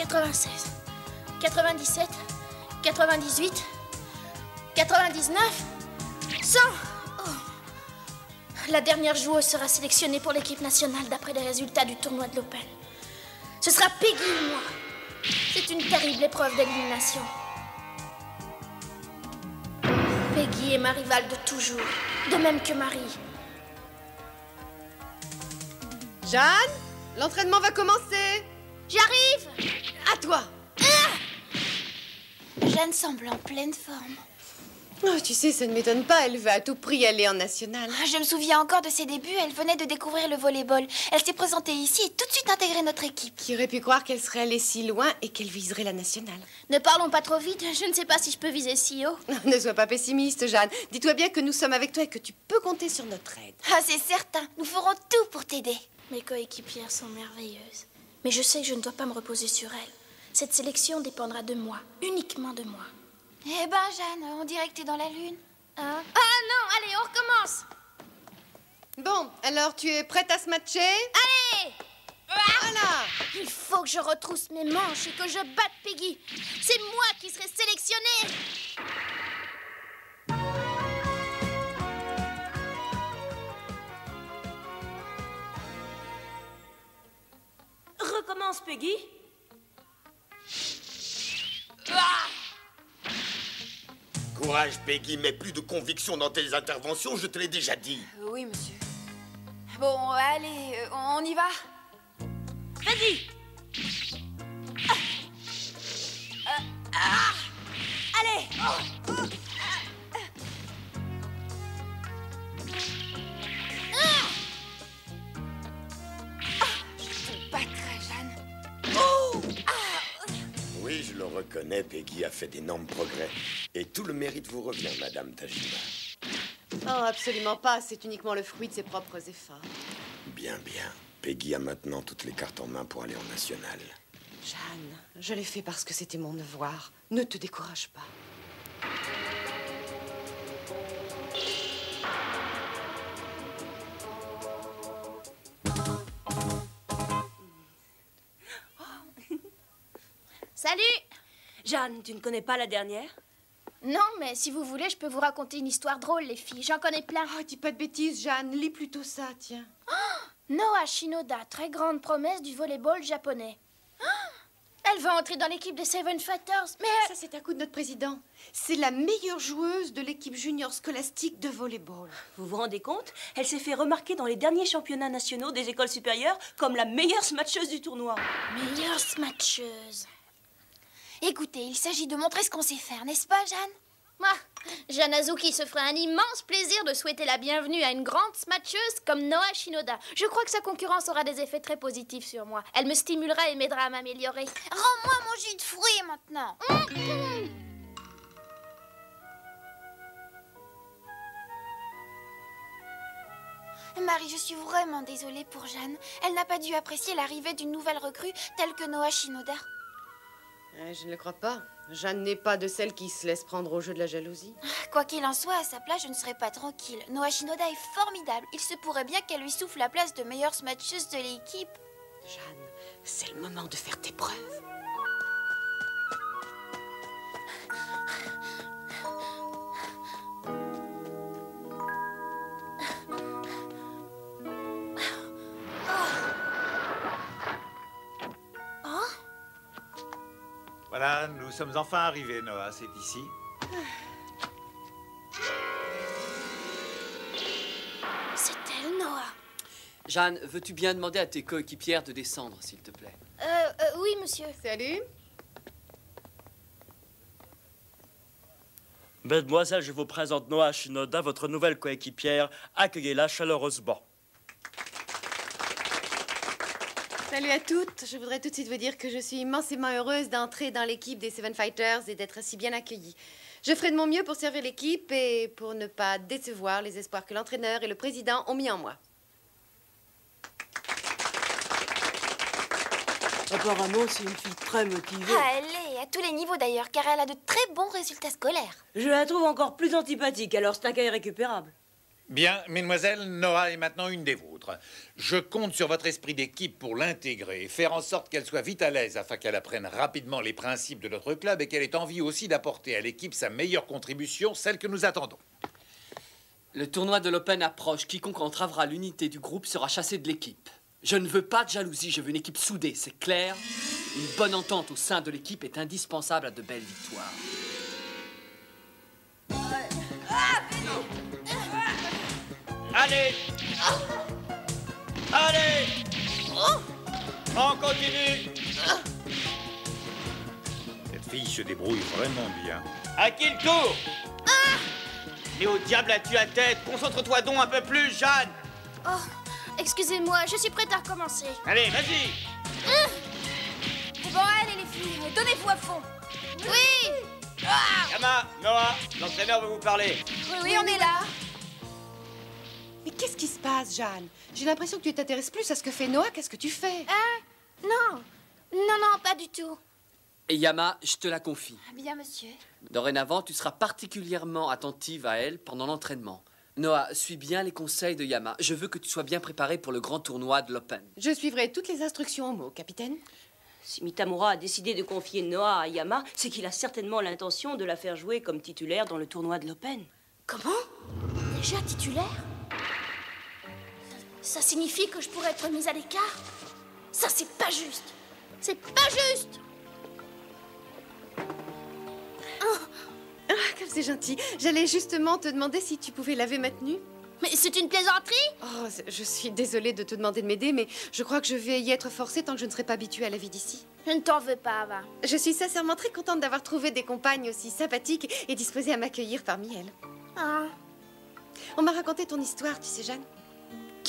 96, 97, 98, 99, 100. Oh. La dernière joueuse sera sélectionnée pour l'équipe nationale d'après les résultats du tournoi de l'Open. Ce sera Peggy ou moi. C'est une terrible épreuve d'élimination. Peggy est ma rivale de toujours, de même que Marie. Jeanne, l'entraînement va commencer. J'arrive. À toi. Jeanne semble en pleine forme. Oh, tu sais, ça ne m'étonne pas, elle veut à tout prix aller en national. Je me souviens encore de ses débuts, elle venait de découvrir le volleyball. Elle s'est présentée ici et tout de suite intégré notre équipe. Qui aurait pu croire qu'elle serait allée si loin et qu'elle viserait la nationale? Ne parlons pas trop vite, je ne sais pas si je peux viser si haut. Ne sois pas pessimiste, Jeanne. Dis-toi bien que nous sommes avec toi et que tu peux compter sur notre aide. Ah, c'est certain, nous ferons tout pour t'aider. Mes coéquipières sont merveilleuses. Mais je sais que je ne dois pas me reposer sur elles. Cette sélection dépendra de moi, uniquement de moi. Eh ben, Jeanne, on dirait que t'es dans la lune. Hein? Ah non, allez, on recommence. Bon, alors tu es prête à se matcher? Allez! Voilà! Il faut que je retrousse mes manches et que je batte Peggy. C'est moi qui serai sélectionnée. Recommence, Peggy. Courage, Peggy, mais plus de conviction dans tes interventions, je te l'ai déjà dit. Oui, monsieur. Bon, allez, on y va? Vas-y. Allez! Je te battrai, Jeanne. Oui, je le reconnais, Peggy a fait d'énormes progrès. Et tout le mérite vous revient, Madame Tajima. Oh, absolument pas. C'est uniquement le fruit de ses propres efforts. Bien, bien. Peggy a maintenant toutes les cartes en main pour aller en national. Jeanne, je l'ai fait parce que c'était mon devoir. Ne te décourage pas. Salut! Jeanne, tu ne connais pas la dernière? Non, mais si vous voulez, je peux vous raconter une histoire drôle, les filles. J'en connais plein. Oh, dis pas de bêtises, Jeanne. Lis plutôt ça, tiens. Noa Shinoda, très grande promesse du volleyball japonais. Elle va entrer dans l'équipe des Seven Fighters, mais... Ça, c'est un coup de notre président. C'est la meilleure joueuse de l'équipe junior scolastique de volleyball. Vous vous rendez compte? Elle s'est fait remarquer dans les derniers championnats nationaux des écoles supérieures comme la meilleure smatcheuse du tournoi. Meilleure smatcheuse. Écoutez, il s'agit de montrer ce qu'on sait faire, n'est-ce pas, Jeanne? Moi, Jeanne Azuki se ferait un immense plaisir de souhaiter la bienvenue à une grande smatcheuse comme Noa Shinoda. Je crois que sa concurrence aura des effets très positifs sur moi. Elle me stimulera et m'aidera à m'améliorer. Rends-moi mon jus de fruits maintenant. Marie, je suis vraiment désolée pour Jeanne. Elle n'a pas dû apprécier l'arrivée d'une nouvelle recrue telle que Noa Shinoda. Je ne le crois pas. Jeanne n'est pas de celle qui se laisse prendre au jeu de la jalousie. Quoi qu'il en soit, à sa place, je ne serais pas tranquille. Noa Shinoda est formidable. Il se pourrait bien qu'elle lui souffle la place de meilleure smatcheuse de l'équipe. Jeanne, c'est le moment de faire tes preuves. Voilà, nous sommes enfin arrivés, Noah, c'est ici. C'est elle, Noa. Jeanne, veux-tu bien demander à tes coéquipières de descendre, s'il te plaît? Oui, monsieur. Salut. Mesdemoiselles, je vous présente Noa Shinoda, votre nouvelle coéquipière. Accueillez-la chaleureusement. Salut à toutes. Je voudrais tout de suite vous dire que je suis immensément heureuse d'entrer dans l'équipe des Seven Fighters et d'être si bien accueillie. Je ferai de mon mieux pour servir l'équipe et pour ne pas décevoir les espoirs que l'entraîneur et le président ont mis en moi. Apparemment, c'est une fille très motivée. Ah, elle est, à tous les niveaux d'ailleurs, car elle a de très bons résultats scolaires. Je la trouve encore plus antipathique, alors c'est un cas irrécupérable. Bien, mesdemoiselles, Noah est maintenant une des vôtres. Je compte sur votre esprit d'équipe pour l'intégrer, faire en sorte qu'elle soit vite à l'aise afin qu'elle apprenne rapidement les principes de notre club et qu'elle ait envie aussi d'apporter à l'équipe sa meilleure contribution, celle que nous attendons. Le tournoi de l'Open approche. Quiconque entravera l'unité du groupe sera chassé de l'équipe. Je ne veux pas de jalousie, je veux une équipe soudée, c'est clair? Une bonne entente au sein de l'équipe est indispensable à de belles victoires. Allez! Allez! On continue! Cette fille se débrouille vraiment bien. À qui le tour? Mais au diable as-tu la tête? Concentre-toi donc un peu plus, Jeanne! Oh, excusez-moi, je suis prête à recommencer. Allez, vas-y! Bon, allez les filles, donnez-vous à fond. Oui! Yama, Noah, l'entraîneur veut vous parler. Oui, on est là. Mais qu'est-ce qui se passe, Jeanne? J'ai l'impression que tu t'intéresses plus à ce que fait Noah qu'à ce que tu fais. Non, non, pas du tout. Et Yama, je te la confie. Bien, monsieur. Dorénavant, tu seras particulièrement attentive à elle pendant l'entraînement. Noah, suis bien les conseils de Yama. Je veux que tu sois bien préparée pour le grand tournoi de l'Open. Je suivrai toutes les instructions au mot, capitaine. Si Mitamura a décidé de confier Noah à Yama, c'est qu'il a certainement l'intention de la faire jouer comme titulaire dans le tournoi de l'Open. Comment? Déjà titulaire? Ça signifie que je pourrais être mise à l'écart? Ça, c'est pas juste. C'est pas juste. Ah, comme c'est gentil. J'allais justement te demander si tu pouvais laver ma tenue. Mais c'est une plaisanterie? Oh, je suis désolée de te demander de m'aider, mais je crois que je vais y être forcée tant que je ne serai pas habituée à la vie d'ici. Je ne t'en veux pas, Ava. Je suis sincèrement très contente d'avoir trouvé des compagnes aussi sympathiques et disposées à m'accueillir parmi elles. Ah, On m'a raconté ton histoire, tu sais, Jeanne.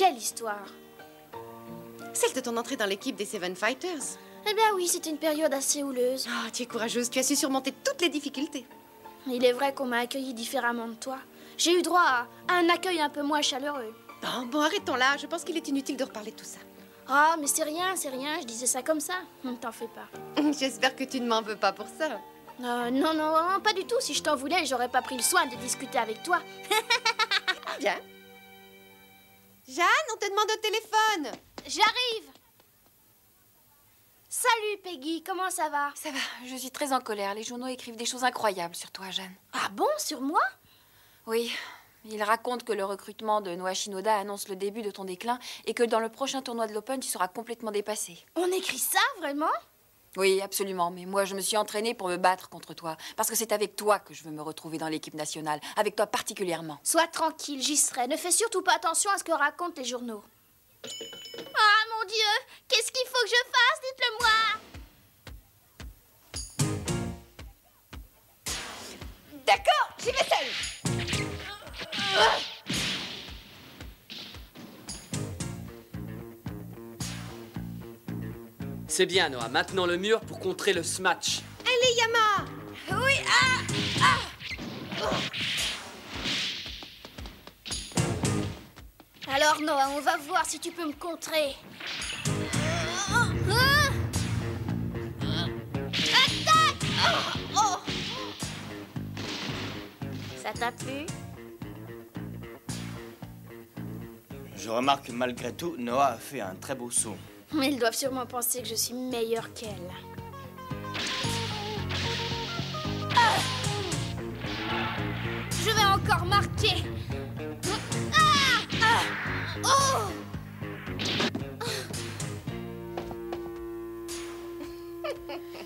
quelle histoire? Celle de ton entrée dans l'équipe des Seven Fighters. Eh bien oui, c'est une période assez houleuse. Oh, tu es courageuse, tu as su surmonter toutes les difficultés. Il est vrai qu'on m'a accueilli différemment de toi. J'ai eu droit à un accueil un peu moins chaleureux. Bon, arrêtons là. Je pense qu'il est inutile de reparler de tout ça. Ah, mais c'est rien, je disais ça comme ça. Ne t'en fais pas. J'espère que tu ne m'en veux pas pour ça. Non, pas du tout. Si je t'en voulais, j'aurais pas pris le soin de discuter avec toi. Bien. Jeanne, on te demande au téléphone. J'arrive. Salut, Peggy, comment ça va? Ça va, je suis très en colère. Les journaux écrivent des choses incroyables sur toi, Jeanne. Ah bon, sur moi? Oui, ils racontent que le recrutement de Noa Shinoda annonce le début de ton déclin et que dans le prochain tournoi de l'Open, tu seras complètement dépassée. On écrit ça, vraiment? Oui, absolument, mais moi je me suis entraînée pour me battre contre toi, parce que c'est avec toi que je veux me retrouver dans l'équipe nationale, avec toi particulièrement. Sois tranquille, j'y serai. Ne fais surtout pas attention à ce que racontent les journaux. Ah, mon Dieu! Qu'est-ce qu'il faut que je fasse? Dites-le-moi! D'accord, j'y vais seule. C'est bien, Noah. Maintenant le mur pour contrer le smash. Allez, Yama. Oui, Alors, Noah, on va voir si tu peux me contrer. Attaque! Ça t'a plu? Je remarque que malgré tout, Noah a fait un très beau saut. Mais ils doivent sûrement penser que je suis meilleure qu'elle. Je vais encore marquer.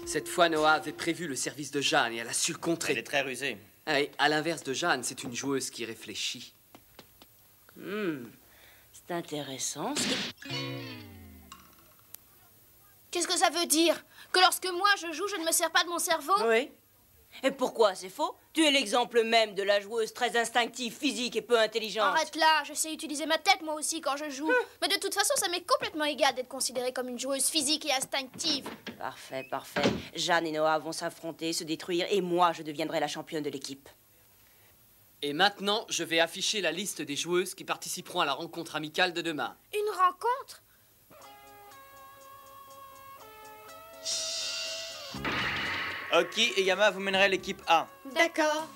Cette fois, Noah avait prévu le service de Jeanne et elle a su le contrer. Elle est très rusée. Ah oui, à l'inverse de Jeanne, c'est une joueuse qui réfléchit. C'est intéressant. Qu'est-ce que ça veut dire? Que lorsque moi je joue, je ne me sers pas de mon cerveau? Oui. Et pourquoi c'est faux? Tu es l'exemple même de la joueuse très instinctive, physique et peu intelligente. Arrête là, je sais utiliser ma tête moi aussi quand je joue. Mais de toute façon, ça m'est complètement égal d'être considérée comme une joueuse physique et instinctive. Parfait, parfait. Jeanne et Noah vont s'affronter, se détruire, et moi, je deviendrai la championne de l'équipe. Et maintenant, je vais afficher la liste des joueuses qui participeront à la rencontre amicale de demain. Une rencontre? Oki et Yama, vous mènerez l'équipe A. D'accord.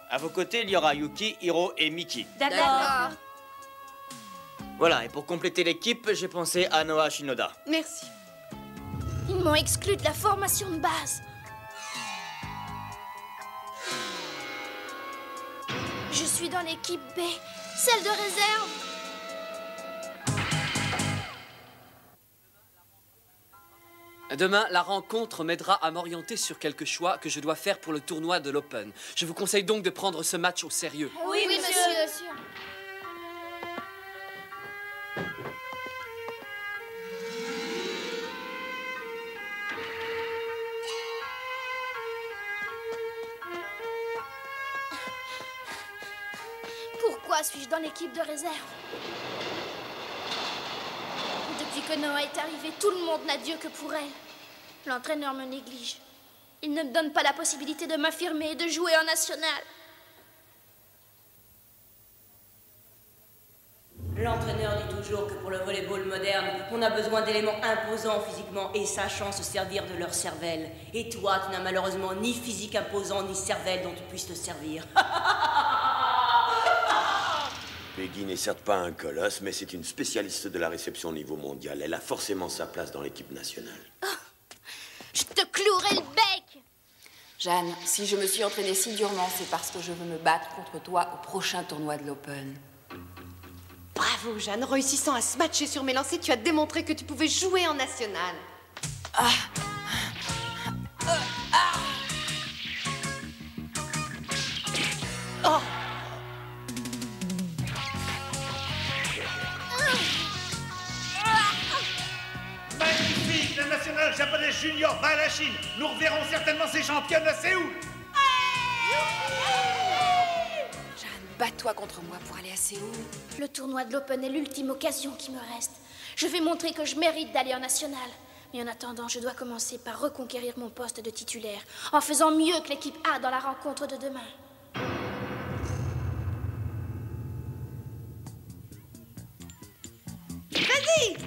À vos côtés, il y aura Yuki, Hiro et Miki. D'accord. Voilà, et pour compléter l'équipe, j'ai pensé à Noah Shinoda. Merci. Ils m'ont exclu de la formation de base. Je suis dans l'équipe B, celle de réserve. Demain, la rencontre m'aidera à m'orienter sur quelques choix que je dois faire pour le tournoi de l'Open. Je vous conseille donc de prendre ce match au sérieux. Oui, monsieur. Pourquoi suis-je dans l'équipe de réserve? Depuis que Noah est arrivé, tout le monde n'a Dieu que pour elle. L'entraîneur me néglige. Il ne me donne pas la possibilité de m'affirmer et de jouer en national. L'entraîneur dit toujours que pour le volleyball moderne, on a besoin d'éléments imposants physiquement et sachant se servir de leur cervelle. Et toi, tu n'as malheureusement ni physique imposant, ni cervelle dont tu puisses te servir. Peggy n'est certes pas un colosse, mais c'est une spécialiste de la réception au niveau mondial. Elle a forcément sa place dans l'équipe nationale. Oh, je te clouerai le bec! Jeanne, si je me suis entraînée si durement, c'est parce que je veux me battre contre toi au prochain tournoi de l'Open. Bravo, Jeanne. Réussissant à se matcher sur mes lancers, tu as démontré que tu pouvais jouer en national. Magnifique! La nationale japonaise junior bat la Chine. Nous reverrons certainement ces championnes à Séoul. Jeanne, bats-toi contre moi pour aller à Séoul. Le tournoi de l'Open est l'ultime occasion qui me reste. Je vais montrer que je mérite d'aller en national. Mais en attendant, je dois commencer par reconquérir mon poste de titulaire, en faisant mieux que l'équipe A dans la rencontre de demain. Vas-y!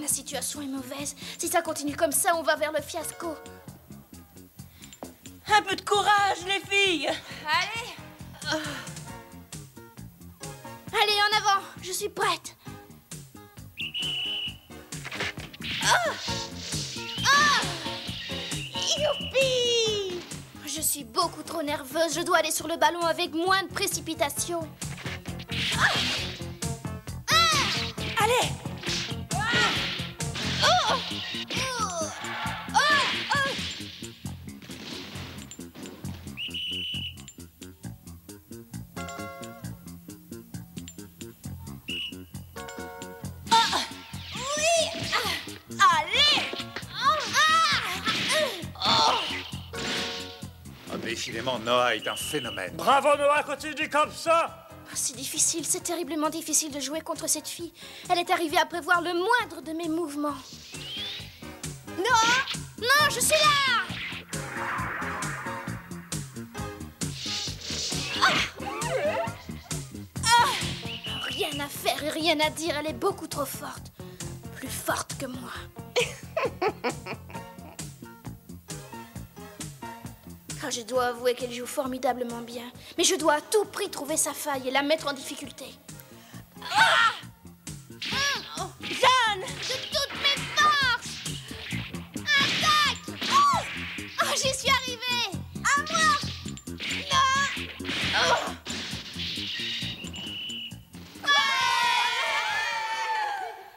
La situation est mauvaise. Si ça continue comme ça, on va vers le fiasco. Un peu de courage, les filles! Allez! Allez, en avant! Je suis prête! Youpi! Je suis beaucoup trop nerveuse. Je dois aller sur le ballon avec moins de précipitation. Allez! Décidément, Noah est un phénomène. Bravo Noah, continue comme ça. C'est difficile, c'est terriblement difficile de jouer contre cette fille. Elle est arrivée à prévoir le moindre de mes mouvements. Noah! Non, je suis là! Rien à faire et rien à dire, elle est beaucoup trop forte. Plus forte que moi. Je dois avouer qu'elle joue formidablement bien. Mais je dois à tout prix trouver sa faille et la mettre en difficulté. Jeanne! De toutes mes forces! Attaque! Oh, j'y suis arrivée! À moi! Non!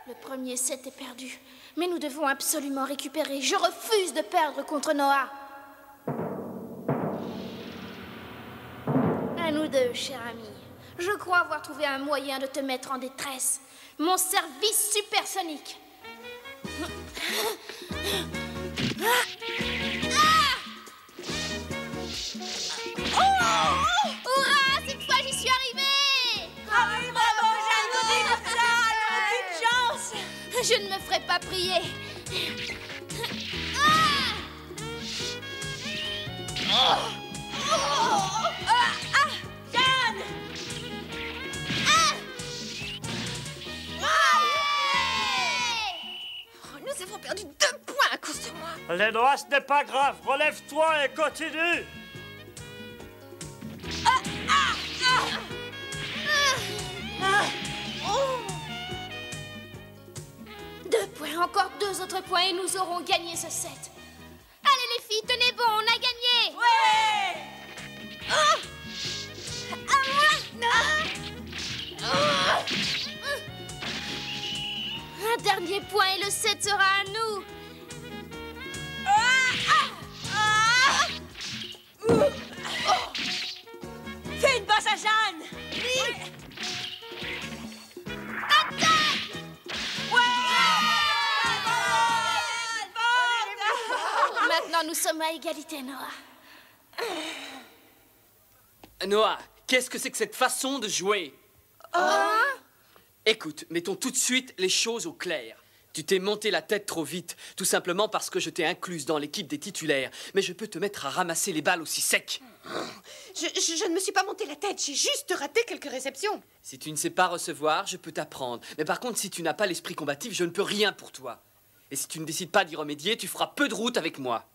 Le premier set est perdu. Mais nous devons absolument récupérer. Je refuse de perdre contre Noah. À nous deux, cher ami. Je crois avoir trouvé un moyen de te mettre en détresse. Mon service supersonique. Hurrah! Cette fois, j'y suis arrivée! Ah oui, bravo, Jeanne, continue comme ça! Aucune chance! Je ne me ferai pas prier. Jeanne! Nous avons perdu 2 points à cause de moi. Les Noah, ce n'est pas grave. Relève-toi et continue. 2 points, encore 2 autres points et nous aurons gagné ce set. Allez les filles, tenez bon, on a gagné. Ouais! À moi. Un dernier point et le set sera à nous. Fais une passe à Jeanne! Oui. Maintenant, nous sommes à égalité, Noah. Noah, qu'est-ce que c'est que cette façon de jouer? Écoute, mettons tout de suite les choses au clair. Tu t'es monté la tête trop vite, tout simplement parce que je t'ai incluse dans l'équipe des titulaires. Mais je peux te mettre à ramasser les balles aussi sec. Je ne me suis pas monté la tête, j'ai juste raté quelques réceptions. Si tu ne sais pas recevoir, je peux t'apprendre. Mais par contre, si tu n'as pas l'esprit combatif, je ne peux rien pour toi. Et si tu ne décides pas d'y remédier, tu feras peu de route avec moi.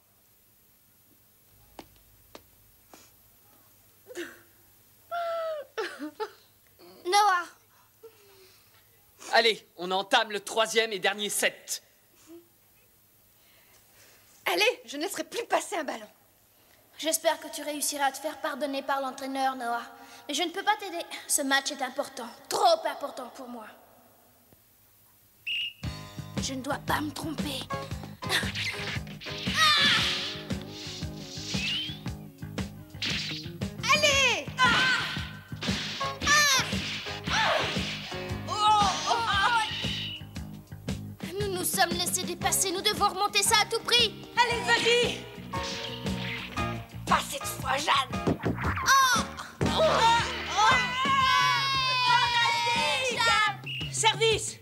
Noah. Allez, on entame le 3e et dernier set. Allez, je ne laisserai plus passer un ballon. J'espère que tu réussiras à te faire pardonner par l'entraîneur, Noah. Mais je ne peux pas t'aider. Ce match est important, trop important pour moi. Je ne dois pas me tromper. Allez! Nous nous sommes laissés dépasser. Nous devons remonter ça à tout prix. Allez, vas-y! Pas cette fois, Jeanne. Service!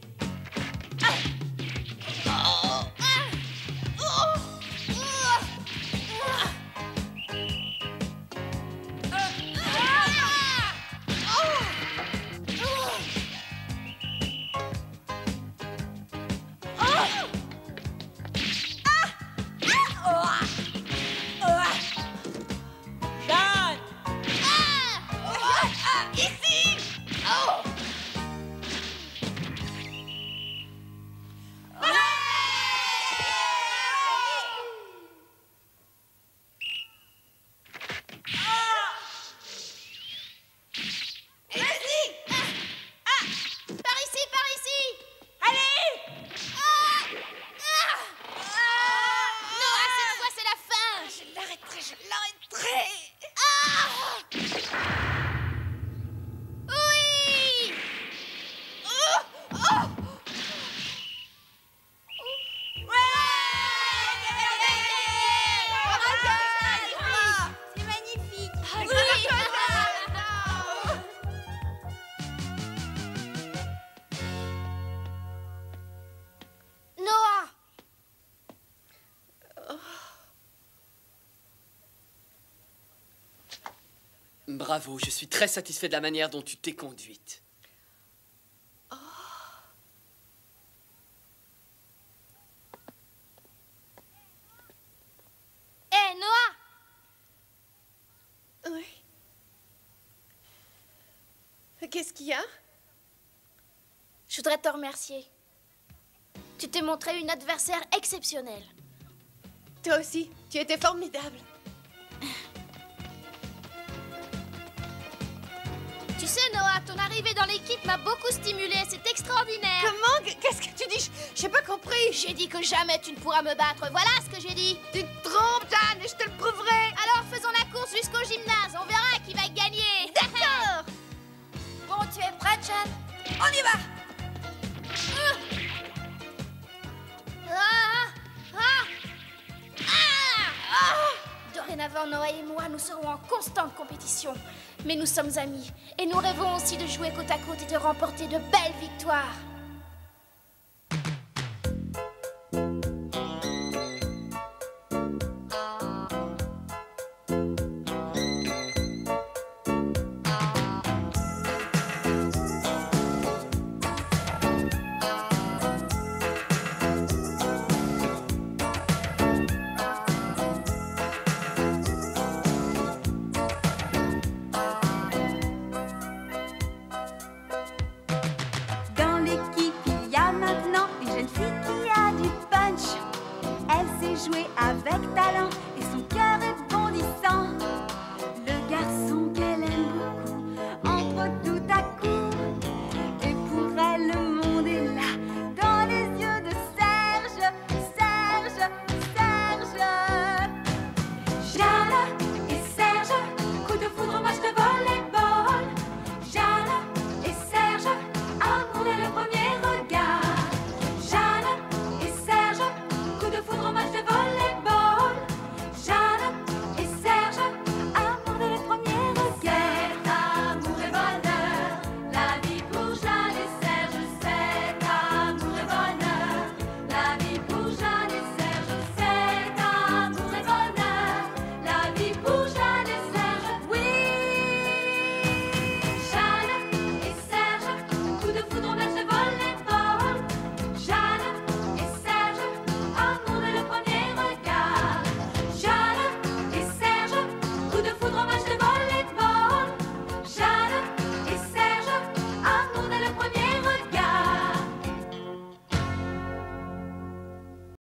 Bravo, je suis très satisfait de la manière dont tu t'es conduite. Hé, Noah! Oui. Qu'est-ce qu'il y a? Je voudrais te remercier. Tu t'es montré une adversaire exceptionnelle. Toi aussi, tu étais formidable. Tu sais, Noah, ton arrivée dans l'équipe m'a beaucoup stimulée. C'est extraordinaire. Comment? Qu'est-ce que tu dis? J'ai pas compris. J'ai dit que jamais tu ne pourras me battre. Voilà ce que j'ai dit. Tu te trompes, Jeanne, et je te le prouverai. Alors faisons la course jusqu'au gymnase. On verra qui va gagner. D'accord. Bon, tu es prête, Jeanne? On y va. Dorénavant, Noah et moi, nous serons en constante compétition. Mais nous sommes amis et nous rêvons aussi de jouer côte à côte et de remporter de belles victoires.